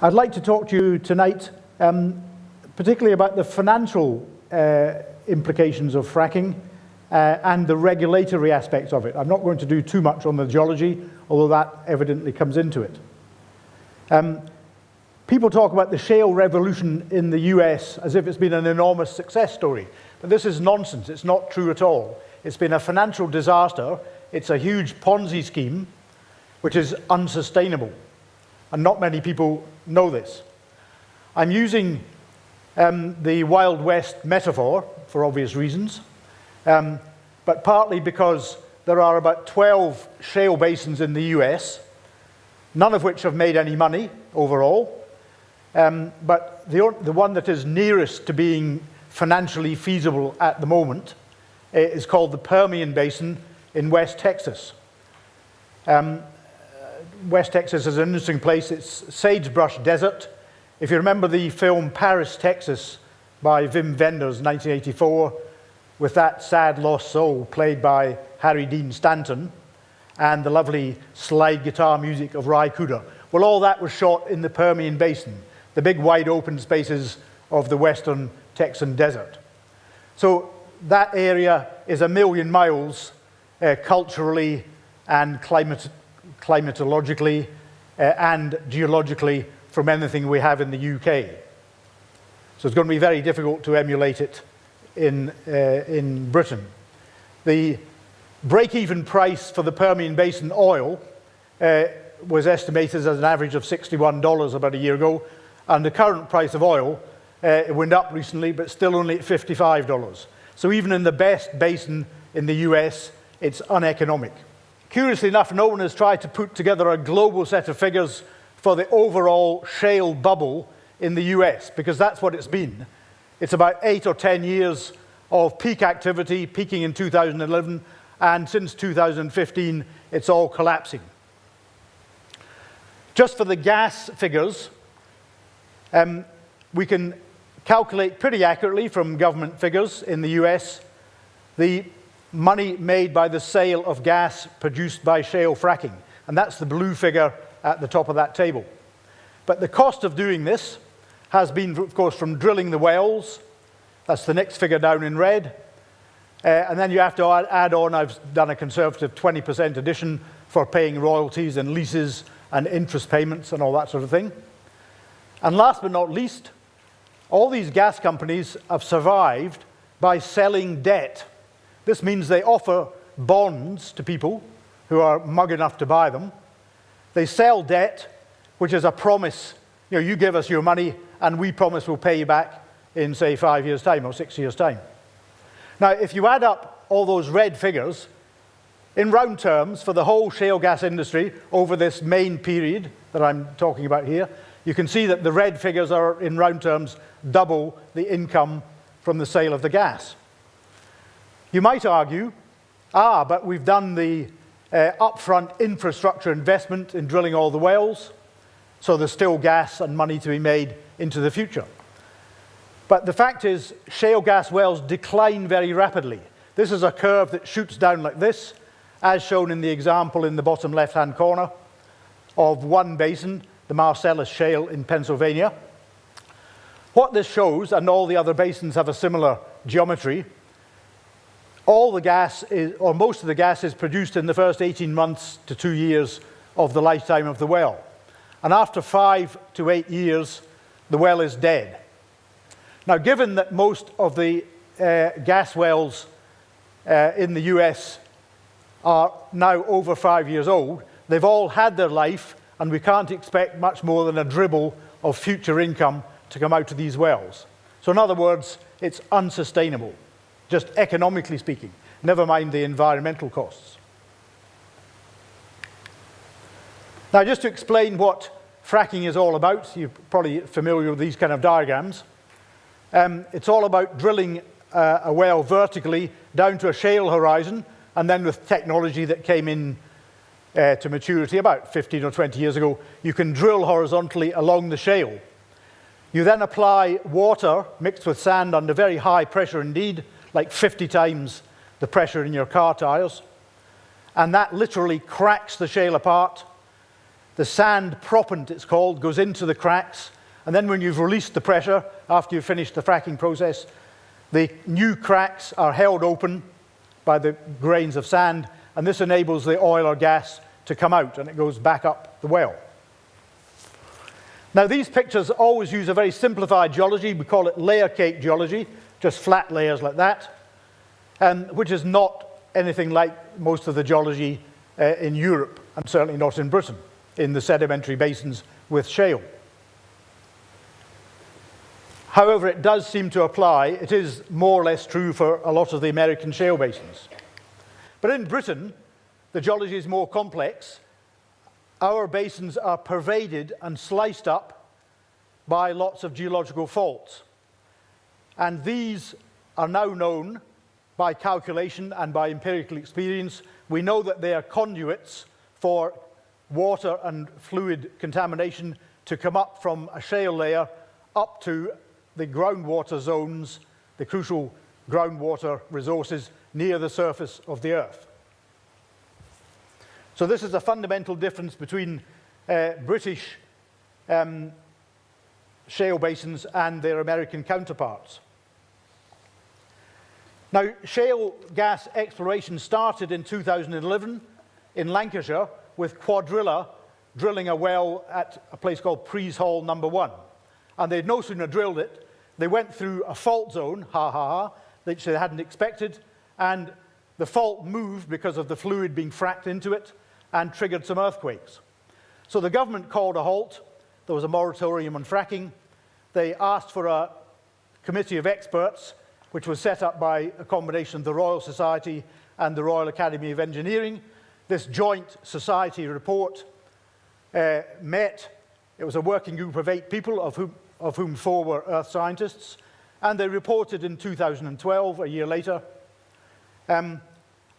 I'd like to talk to you tonight particularly about the financial implications of fracking and the regulatory aspects of it. I'm not going to do too much on the geology, although that evidently comes into it. People talk about the shale revolution in the US as if it's been an enormous success story. But this is nonsense. It's not true at all. It's been a financial disaster. It's a huge Ponzi scheme, which is unsustainable. And not many people know this. I'm using the Wild West metaphor for obvious reasons, but partly because there are about 12 shale basins in the US, none of which have made any money overall, but the one that is nearest to being financially feasible at the moment is called the Permian Basin in West Texas. West Texas is an interesting place. It's sagebrush desert. If you remember the film Paris, Texas by Wim Wenders, 1984, with that sad lost soul played by Harry Dean Stanton and the lovely slide guitar music of Ry Cooder. Well, all that was shot in the Permian Basin, the big wide open spaces of the western Texan desert. So that area is 1 million miles culturally and climatologically and geologically from anything we have in the UK. So it's going to be very difficult to emulate it in Britain. The break-even price for the Permian Basin oil was estimated as an average of $61 about a year ago, and the current price of oil, it went up recently, but still only at $55. So even in the best basin in the US, it's uneconomic. Curiously enough, no one has tried to put together a global set of figures for the overall shale bubble in the US, because that's what it's been. It's about 8 or 10 years of peak activity, peaking in 2011, and since 2015, it's all collapsing. Just for the gas figures, we can calculate pretty accurately from government figures in the US the money made by the sale of gas produced by shale fracking. And that's the blue figure at the top of that table. But the cost of doing this has been, of course, from drilling the wells. That's the next figure down in red. And then you have to add on, I've done a conservative 20% addition for paying royalties and leases and interest payments and all that sort of thing. And last but not least, all these gas companies have survived by selling debt. This means they offer bonds to people who are mug enough to buy them. They sell debt, which is a promise. You know, you give us your money and we promise we'll pay you back in, say, 5 years' time or 6 years' time. Now, if you add up all those red figures, in round terms, for the whole shale gas industry over this main period that I'm talking about here, you can see that the red figures are, in round terms, double the income from the sale of the gas. You might argue, but we've done the upfront infrastructure investment in drilling all the wells, so there's still gas and money to be made into the future. But the fact is, shale gas wells decline very rapidly. This is a curve that shoots down like this, as shown in the example in the bottom left-hand corner of one basin, the Marcellus Shale in Pennsylvania. What this shows, and all the other basins have a similar geometry, all the gas is, or most of the gas is produced in the first 18 months to 2 years of the lifetime of the well. And after 5 to 8 years, the well is dead. Now, given that most of the gas wells in the US are now over 5 years old, they've all had their life, and we can't expect much more than a dribble of future income to come out of these wells. So in other words, it's unsustainable, just economically speaking, never mind the environmental costs. Now, just to explain what fracking is all about, you're probably familiar with these kind of diagrams. It's all about drilling a well vertically down to a shale horizon, and then with technology that came in to maturity about 15 or 20 years ago, you can drill horizontally along the shale. You then apply water mixed with sand under very high pressure indeed, like 50 times the pressure in your car tires, and that literally cracks the shale apart. The sand proppant, it's called, goes into the cracks, and then when you've released the pressure, after you've finished the fracking process, the new cracks are held open by the grains of sand, and this enables the oil or gas to come out, and it goes back up the well. Now, these pictures always use a very simplified geology. We call it layer cake geology, just flat layers like that, which is not anything like most of the geology in Europe, and certainly not in Britain, in the sedimentary basins with shale. However, it does seem to apply. It is more or less true for a lot of the American shale basins. But in Britain, the geology is more complex. Our basins are pervaded and sliced up by lots of geological faults. And these are now known by calculation and by empirical experience. We know that they are conduits for water and fluid contamination to come up from a shale layer up to the groundwater zones, the crucial groundwater resources near the surface of the earth. So this is a fundamental difference between British shale basins and their American counterparts. Now, shale gas exploration started in 2011 in Lancashire with Quadrilla drilling a well at a place called Prees Hall number 1. And they'd no sooner drilled it, they went through a fault zone, which they hadn't expected, and the fault moved because of the fluid being fracked into it and triggered some earthquakes. So the government called a halt. There was a moratorium on fracking. They asked for a committee of experts, which was set up by a combination of the Royal Society and the Royal Academy of Engineering. This joint society report met. It was a working group of 8 people, of whom 4 were earth scientists, and they reported in 2012, a year later. And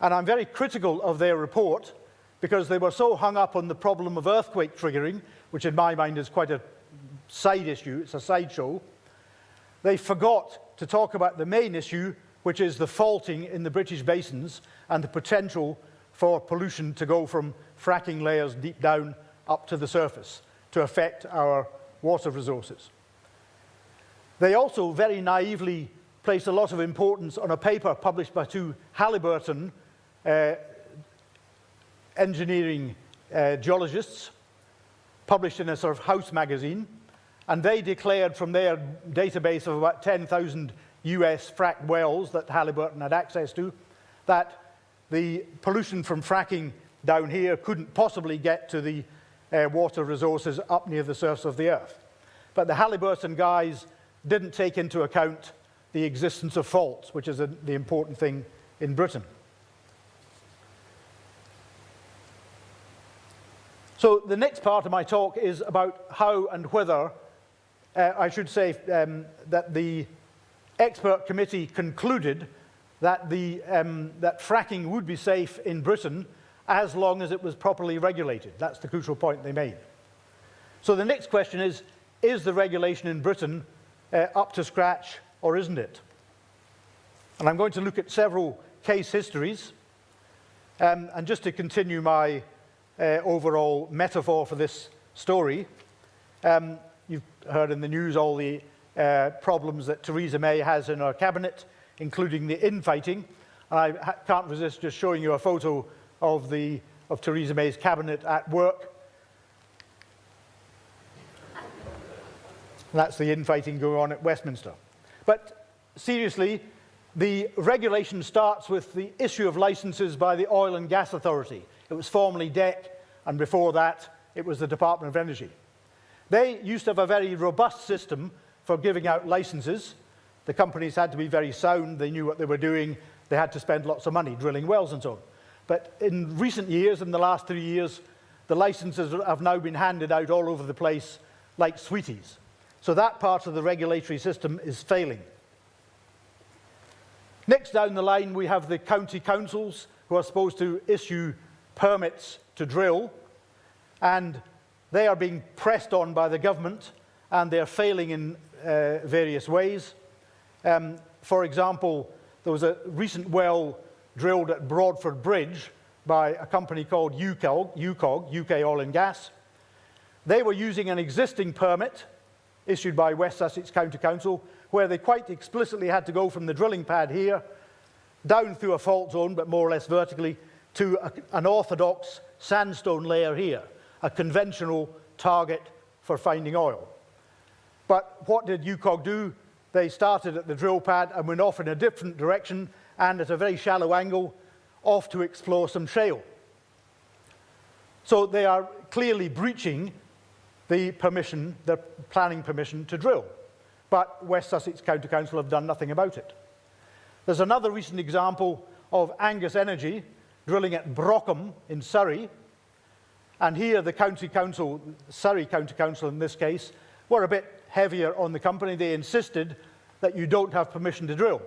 I'm very critical of their report because they were so hung up on the problem of earthquake triggering, which in my mind is quite a side issue, it's a sideshow. They forgot to talk about the main issue, which is the faulting in the British basins and the potential for pollution to go from fracking layers deep down up to the surface to affect our water resources. They also very naively placed a lot of importance on a paper published by 2 Halliburton engineering geologists, published in a sort of house magazine, and they declared from their database of about 10,000 US fracked wells that Halliburton had access to, that the pollution from fracking down here couldn't possibly get to the water resources up near the surface of the earth. But the Halliburton guys didn't take into account the existence of faults, which is the important thing in Britain. So the next part of my talk is about how and whether, I should say, that the expert committee concluded that, that fracking would be safe in Britain as long as it was properly regulated. That's the crucial point they made. So the next question is the regulation in Britain up to scratch or isn't it? And I'm going to look at several case histories. And just to continue my overall metaphor for this story, you've heard in the news all the problems that Theresa May has in her cabinet, including the infighting. And I can't resist just showing you a photo of Theresa May's cabinet at work. And that's the infighting going on at Westminster. But seriously, the regulation starts with the issue of licenses by the Oil and Gas Authority. It was formerly DEC, and before that, it was the Department of Energy. They used to have a very robust system for giving out licenses. The companies had to be very sound. They knew what they were doing. They had to spend lots of money drilling wells and so on. But in recent years, in the last 3 years, the licenses have now been handed out all over the place like sweeties. So that part of the regulatory system is failing. Next down the line, we have the county councils who are supposed to issue permits to drill, and they are being pressed on by the government, and they're failing in various ways. For example, there was a recent well drilled at Broadford Bridge by a company called UCOG, UK Oil and Gas, They were using an existing permit issued by West Sussex County Council, where they quite explicitly had to go from the drilling pad here, down through a fault zone, but more or less vertically, to an orthodox sandstone layer here, a conventional target for finding oil. But what did UCOG do? They started at the drill pad and went off in a different direction and at a very shallow angle, off to explore some shale. So they are clearly breaching the permission, the planning permission to drill. But West Sussex County Council have done nothing about it. There's another recent example of Angus Energy drilling at Brockham in Surrey. And here the county council, Surrey County Council in this case, were a bit heavier on the company. They insisted that you don't have permission to drill.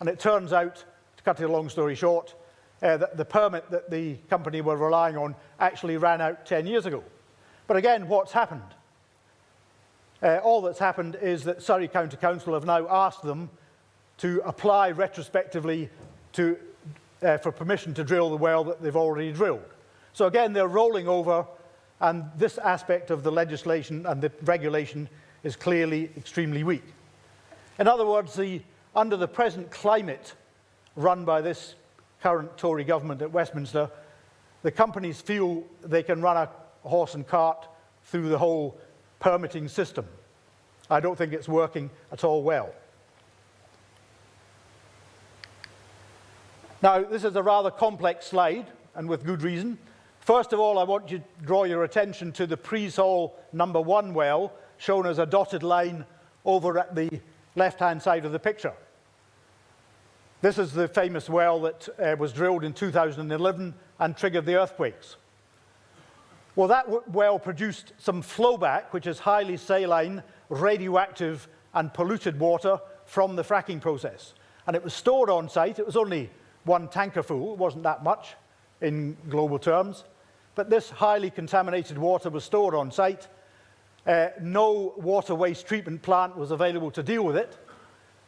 And it turns out, to cut a long story short, that the permit that the company were relying on actually ran out 10 years ago. But again, what's happened? All that's happened is that Surrey County Council have now asked them to apply retrospectively for permission to drill the well that they've already drilled. So again, they're rolling over, and this aspect of the legislation and the regulation is clearly extremely weak. In other words, under the present climate run by this current Tory government at Westminster, the companies feel they can run a horse and cart through the whole permitting system. I don't think it's working at all well. Now, this is a rather complex slide, and with good reason. First of all, I want to draw your attention to the Preesall number 1 well, shown as a dotted line over at the left-hand side of the picture. This is the famous well that was drilled in 2011 and triggered the earthquakes. Well, that well produced some flowback, which is highly saline, radioactive, and polluted water from the fracking process. And it was stored on site. It was only 1 tanker full. It wasn't that much in global terms. But this highly contaminated water was stored on site. No water waste treatment plant was available to deal with it.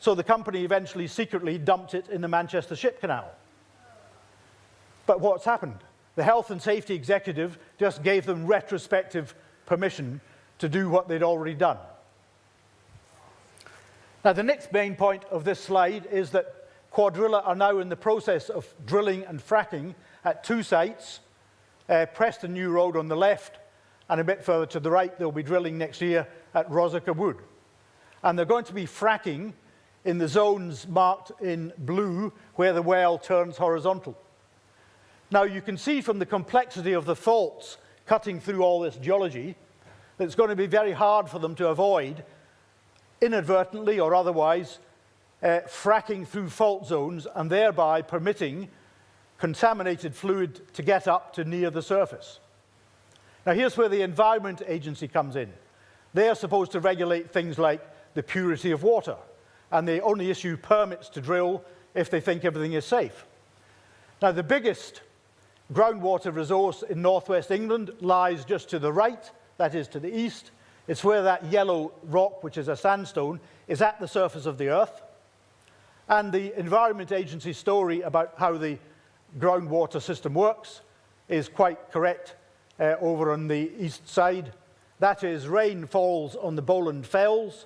So the company eventually secretly dumped it in the Manchester Ship Canal. But what's happened? The health and safety executive just gave them retrospective permission to do what they'd already done. Now, the next main point of this slide is that Cuadrilla are now in the process of drilling and fracking at 2 sites, Preston New Road on the left, and a bit further to the right, they'll be drilling next year at Rosica Wood. And they're going to be fracking in the zones marked in blue where the well turns horizontal. Now, you can see from the complexity of the faults cutting through all this geology that it's going to be very hard for them to avoid, inadvertently or otherwise, fracking through fault zones and thereby permitting contaminated fluid to get up to near the surface. Now, here's where the Environment Agency comes in. They are supposed to regulate things like the purity of water, and they only issue permits to drill if they think everything is safe. Now, the biggest groundwater resource in northwest England lies just to the right, that is to the east. It's where that yellow rock, which is a sandstone, is at the surface of the earth. And the Environment Agency story about how the groundwater system works is quite correct over on the east side. That is, rain falls on the Bowland Fells,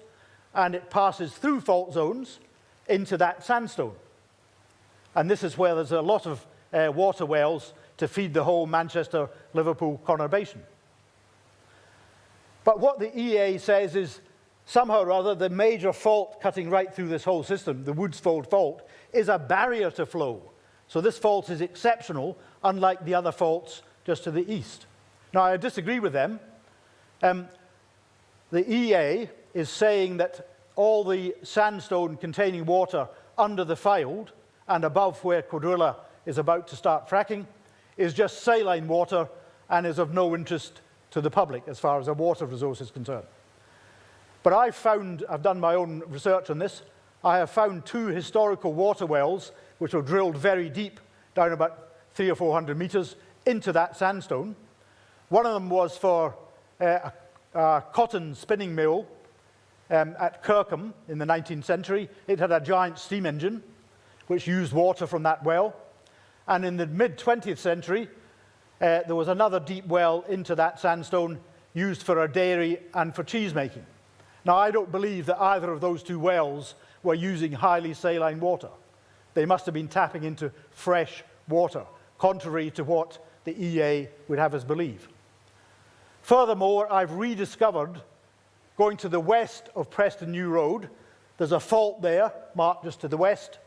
and it passes through fault zones into that sandstone. And this is where there's a lot of water wells to feed the whole Manchester-Liverpool conurbation. But what the EA says is, somehow or other, the major fault cutting right through this whole system, the Woodsfold Fault, is a barrier to flow. So this fault is exceptional, unlike the other faults just to the east. Now, I disagree with them. The EA is saying that all the sandstone containing water under the field and above where Cuadrilla is about to start fracking is just saline water and is of no interest to the public as far as a water resource is concerned. But I've done my own research on this. I have found 2 historical water wells which were drilled very deep, down about 300 or 400 meters into that sandstone. One of them was for a cotton spinning mill at Kirkham in the 19th century. It had a giant steam engine which used water from that well. And in the mid-20th century, there was another deep well into that sandstone used for our dairy and for cheese making. Now, I don't believe that either of those two wells were using highly saline water. They must have been tapping into fresh water, contrary to what the EA would have us believe. Furthermore, I've rediscovered, going to the west of Preston New Road, there's a fault there, marked just to the west,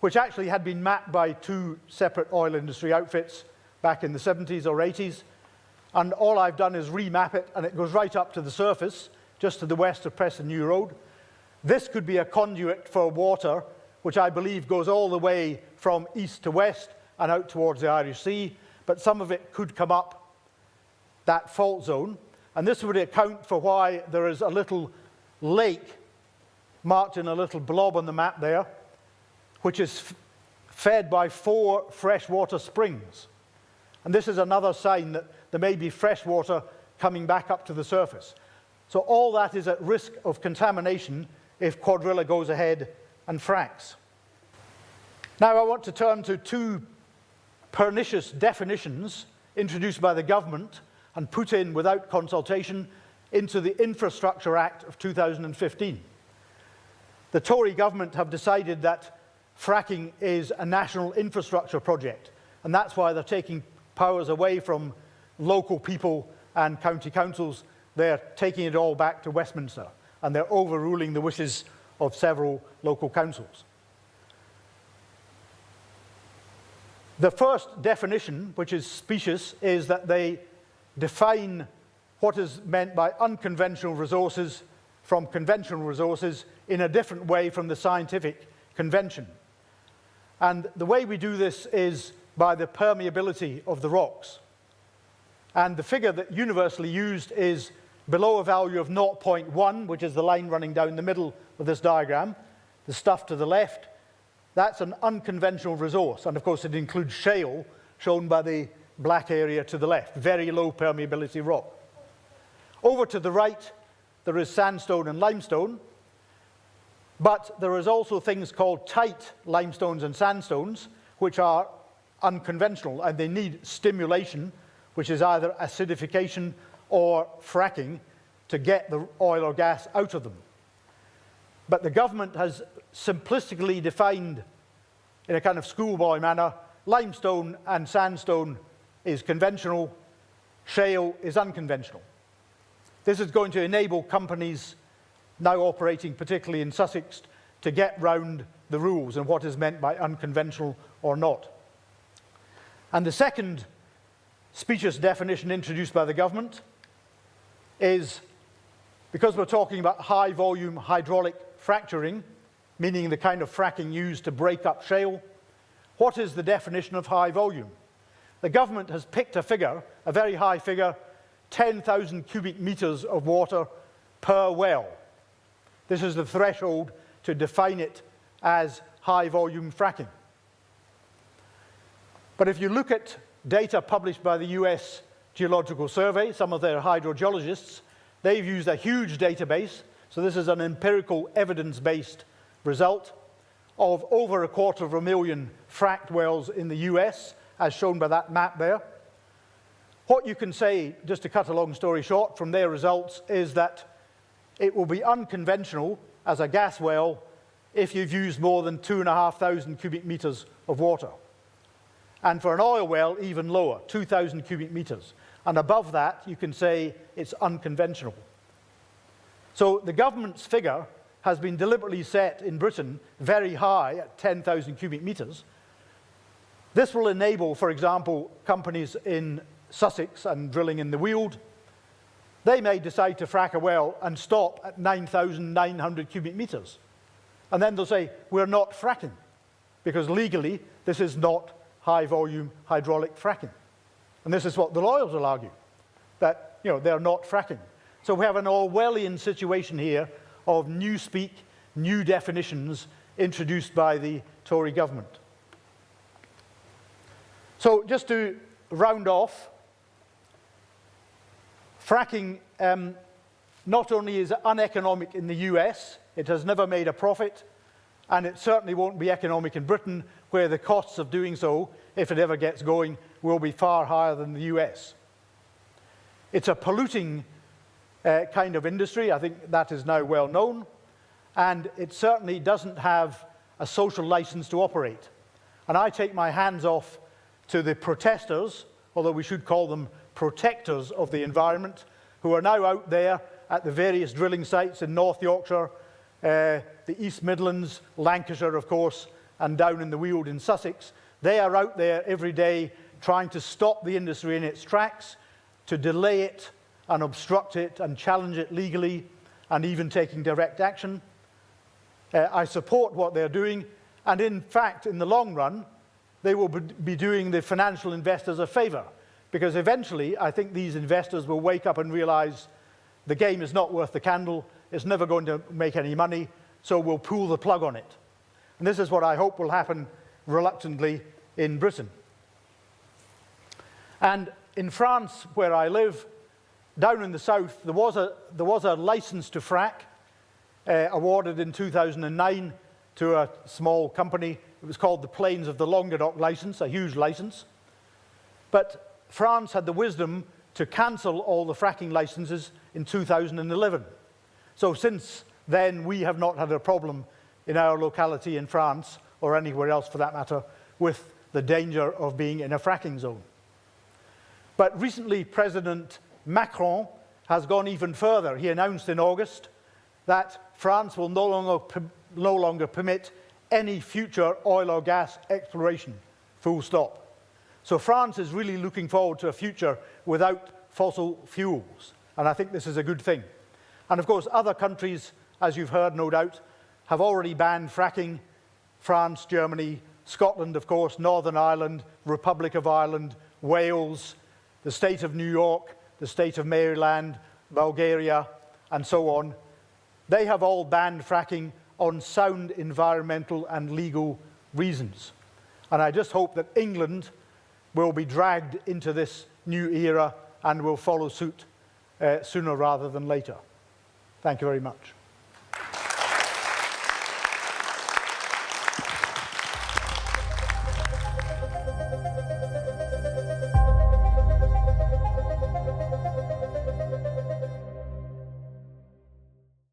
which actually had been mapped by two separate oil industry outfits back in the 70s or 80s. And all I've done is remap it, and it goes right up to the surface, just to the west of Preston New Road. This could be a conduit for water, which I believe goes all the way from east to west and out towards the Irish Sea, but some of it could come up that fault zone. And this would account for why there is a little lake marked in a little blob on the map there, which is fed by 4 freshwater springs. And this is another sign that there may be fresh water coming back up to the surface. So all that is at risk of contamination if Cuadrilla goes ahead and fracks. Now I want to turn to 2 pernicious definitions introduced by the government and put in without consultation into the Infrastructure Act of 2015. The Tory government have decided that fracking is a national infrastructure project, and that's why they're taking powers away from local people and county councils. They're taking it all back to Westminster, and they're overruling the wishes of several local councils. The first definition, which is specious, is that they define what is meant by unconventional resources from conventional resources in a different way from the scientific convention. And the way we do this is by the permeability of the rocks. And the figure that universally used is below a value of 0.1, which is the line running down the middle of this diagram, the stuff to the left. That's an unconventional resource, and of course it includes shale, shown by the black area to the left, very low permeability rock. Over to the right, there is sandstone and limestone, but there is also things called tight limestones and sandstones, which are unconventional, and they need stimulation, which is either acidification or fracking, to get the oil or gas out of them. But the government has simplistically defined, in a kind of schoolboy manner, limestone and sandstone is conventional, shale is unconventional. This is going to enable companies now operating particularly in Sussex to get round the rules and what is meant by unconventional or not. And the second specious definition introduced by the government is, because we're talking about high volume hydraulic fracturing, meaning the kind of fracking used to break up shale, what is the definition of high volume? The government has picked a figure, a very high figure, 10,000 cubic meters of water per well. This is the threshold to define it as high volume fracking. But if you look at data published by the US Geological Survey, some of their hydrogeologists, they've used a huge database. So this is an empirical evidence-based result of over 250,000 fracked wells in the US, as shown by that map there. What you can say, just to cut a long story short, from their results is that it will be unconventional as a gas well if you've used more than 2,500 cubic meters of water. And for an oil well, even lower, 2,000 cubic meters. And above that, you can say it's unconventional. So the government's figure has been deliberately set in Britain very high at 10,000 cubic meters. This will enable, for example, companies in Sussex and drilling in the Weald. They may decide to frack a well and stop at 9,900 cubic meters. And then they'll say, we're not fracking, because legally this is not high volume hydraulic fracking. And this is what the lawyers will argue, that they're not fracking. So we have an Orwellian situation here of new speak, new definitions introduced by the Tory government. So just to round off, fracking not only is uneconomic in the US, it has never made a profit, and it certainly won't be economic in Britain, where the costs of doing so, if it ever gets going, will be far higher than the US. It's a polluting kind of industry. I think that is now well known. And it certainly doesn't have a social license to operate. And I take my hands off to the protesters, although we should call them protectors of the environment, who are now out there at the various drilling sites in North Yorkshire, the East Midlands, Lancashire, of course, and down in the Weald in Sussex. They are out there every day trying to stop the industry in its tracks, to delay it and obstruct it and challenge it legally, and even taking direct action. I support what they're doing, and in fact, in the long run, they will be doing the financial investors a favor, because eventually I think these investors will wake up and realize the game is not worth the candle, it's never going to make any money, so we'll pull the plug on it. And this is what I hope will happen reluctantly in Britain. And in France, where I live, down in the south, there was a license to frack awarded in 2009 to a small company. It was called the Plains of the Languedoc license, a huge license. But France had the wisdom to cancel all the fracking licenses in 2011. So since then, we have not had a problem in our locality in France, or anywhere else for that matter, with the danger of being in a fracking zone. But recently, President Macron has gone even further. He announced in August that France will no longer permit any future oil or gas exploration, full stop. So France is really looking forward to a future without fossil fuels, and I think this is a good thing. And of course, other countries, as you've heard no doubt, have already banned fracking. France, Germany, Scotland, of course, Northern Ireland, Republic of Ireland, Wales, the state of New York, the state of Maryland, Bulgaria, and so on. They have all banned fracking on sound environmental and legal reasons. And I just hope that England will be dragged into this new era and will follow suit sooner rather than later. Thank you very much.